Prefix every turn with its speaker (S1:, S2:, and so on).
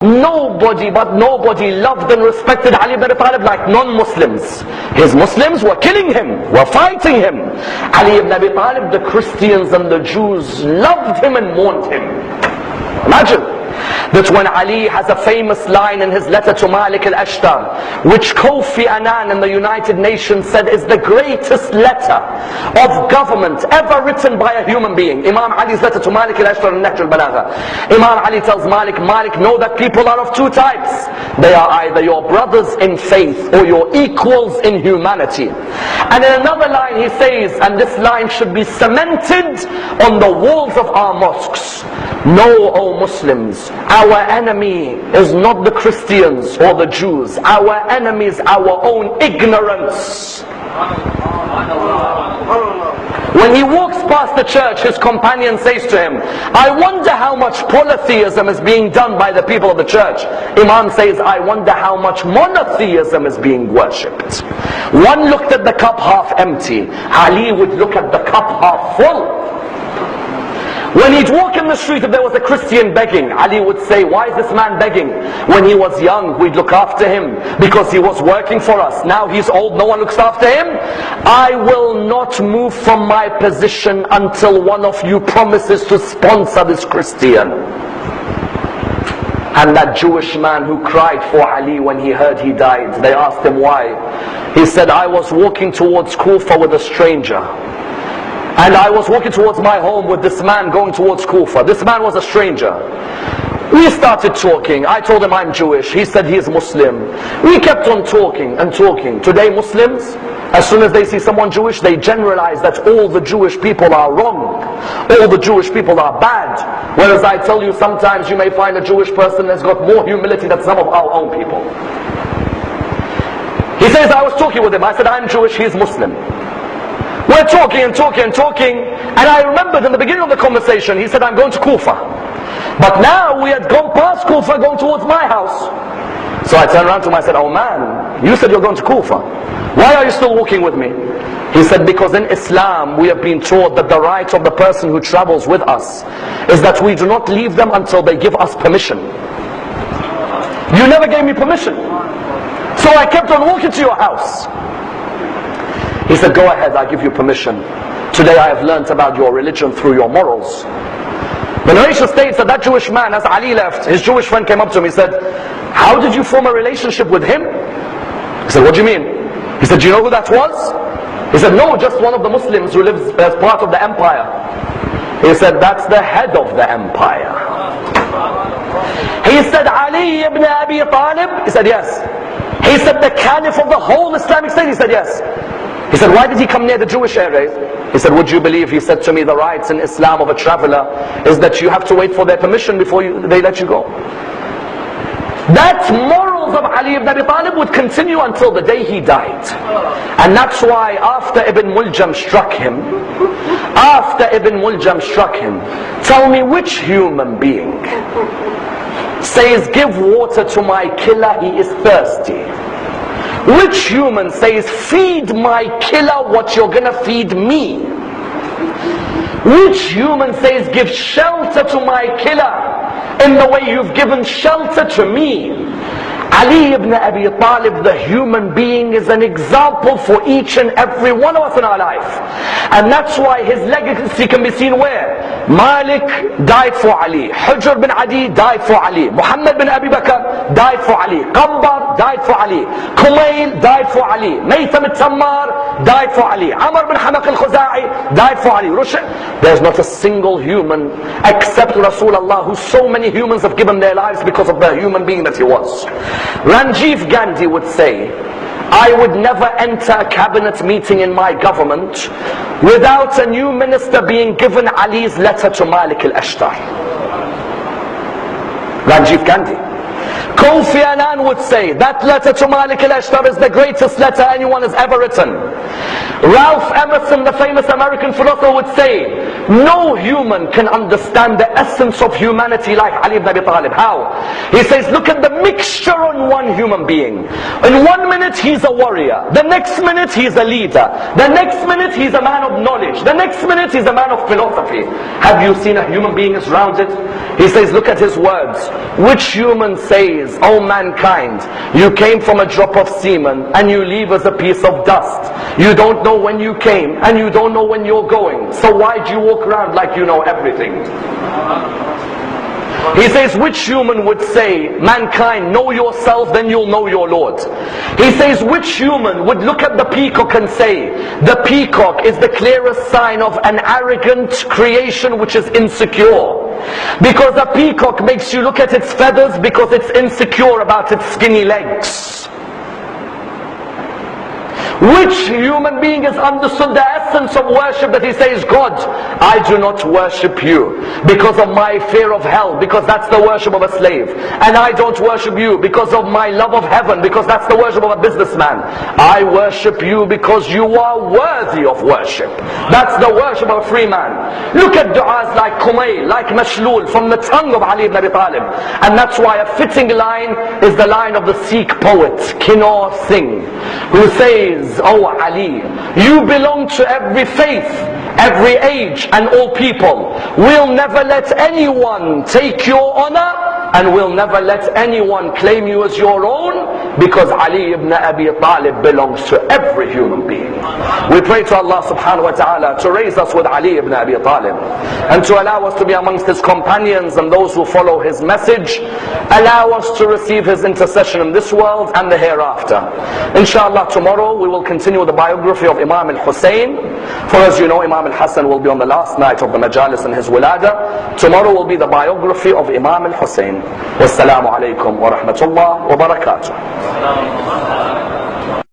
S1: Nobody but nobody loved and respected Ali ibn Abi Talib like non-Muslims. His Muslims were killing him, were fighting him. Ali ibn Abi Talib, the Christians and the Jews loved him and mourned him. Imagine that when Ali has a famous line in his letter to Malik Al-Asytar, which Kofi Annan in the United Nations said is the greatest letter of government ever written by a human being. Imam Ali's letter to Malik Al-Asytar in Nahj al-Balagha. Imam Ali tells Malik, know that people are of two types. They are either your brothers in faith or your equals in humanity. And in another line he says, and this line should be cemented on the walls of our mosques, know, O Muslims, our enemy is not the Christians or the Jews. Our enemy is our own ignorance. When he walks past the church, his companion says to him, I wonder how much polytheism is being done by the people of the church. Imam says, I wonder how much monotheism is being worshipped. One looked at the cup half empty. Ali would look at the cup half full. When he'd walk in the street, if there was a Christian begging, Ali would say, why is this man begging? When he was young, we'd look after him because he was working for us. Now he's old, no one looks after him. I will not move from my position until one of you promises to sponsor this Christian. And that Jewish man who cried for Ali when he heard he died, they asked him why. He said, I was walking towards Kufa with a stranger. And I was walking towards my home with this man going towards Kufa. This man was a stranger. We started talking. I told him I'm Jewish. He said he is Muslim. We kept on talking and talking. Today Muslims, as soon as they see someone Jewish, they generalize that all the Jewish people are wrong. All the Jewish people are bad. Whereas I tell you, sometimes you may find a Jewish person that's got more humility than some of our own people. He says, I was talking with him. I said, I'm Jewish, he's Muslim. We're talking and talking and talking, and I remembered in the beginning of the conversation, he said, I'm going to Kufa. But now we had gone past Kufa, going towards my house. So I turned around to him, I said, oh man, you said you're going to Kufa. Why are you still walking with me? He said, because in Islam we have been taught that the right of the person who travels with us is that we do not leave them until they give us permission. You never gave me permission. So I kept on walking to your house. He said, go ahead, I give you permission. Today I have learnt about your religion through your morals. The narration states that Jewish man, as Ali left, his Jewish friend came up to him. He said, how did you form a relationship with him? He said, what do you mean? He said, do you know who that was? He said, no, just one of the Muslims who lives as part of the empire. He said, that's the head of the empire. He said, Ali ibn Abi Talib? He said, yes. He said, the caliph of the whole Islamic state? He said, yes. He said, why did he come near the Jewish area? He said, would you believe, he said to me, the rights in Islam of a traveler is that you have to wait for their permission before they let you go. That morals of Ali ibn Abi Talib would continue until the day he died. And that's why after Ibn Muljam struck him, tell me which human being says, give water to my killer, he is thirsty? Which human says, feed my killer what you're gonna feed me? Which human says, give shelter to my killer in the way you've given shelter to me? Ali ibn Abi Talib, the human being, is an example for each and every one of us in our life. And that's why his legacy can be seen where? Malik died for Ali. Hujr bin Adi died for Ali. Muhammad bin Abi Bakr died for Ali. Qambar died for Ali. Kumail died for Ali. Maytham al-Tammar died for Ali. Ammar bin Hamaq al-Khuzai died for Ali. There's not a single human except Rasulullah, who so many humans have given their lives because of the human being that he was. Ranjiv Gandhi would say, I would never enter a cabinet meeting in my government without a new minister being given Ali's letter to Malik Al-Asytar. Ranjiv Gandhi. Kofi Annan would say, that letter to Malik Al-Asytar is the greatest letter anyone has ever written. Ralph Emerson, the famous American philosopher, would say, no human can understand the essence of humanity like Ali ibn Abi Talib. How? He says, look at the mixture on one human being. In 1 minute he's a warrior, the next minute he's a leader, the next minute he's a man of knowledge, the next minute he's a man of philosophy. Have you seen a human being is rounded? He says, look at his words. Which human says, oh mankind, you came from a drop of semen and you leave as a piece of dust. You don't know when you came and you don't know when you're going. So why do you walk around like you know everything? He says, which human would say, mankind, know yourself, then you'll know your Lord? He says, which human would look at the peacock and say, the peacock is the clearest sign of an arrogant creation which is insecure? Because a peacock makes you look at its feathers because it's insecure about its skinny legs. Which human being has understood the essence of worship that he says, God, I do not worship you because of my fear of hell, because that's the worship of a slave. And I don't worship you because of my love of heaven, because that's the worship of a businessman. I worship you because you are worthy of worship. That's the worship of a free man. Look at du'as like Kumayl, like Mashlul, from the tongue of Ali ibn Abi Talib. And that's why a fitting line is the line of the Sikh poet, Kinnaur Singh, who says, oh Ali, you belong to every faith, every age and all people. We'll never let anyone take your honor, and we'll never let anyone claim you as your own, because Ali ibn Abi Talib belongs to every human being. We pray to Allah subhanahu wa ta'ala to raise us with Ali ibn Abi Talib, and to allow us to be amongst his companions and those who follow his message. Allow us to receive his intercession in this world and the hereafter. Inshallah, tomorrow we will continue the biography of Imam al-Hussein. For as you know, Imam al-Hassan will be on the last night of the majalis in his wilada. Tomorrow will be the biography of Imam al-Hussein. Wassalamu alaikum wa rahmatullah wa barakatuh.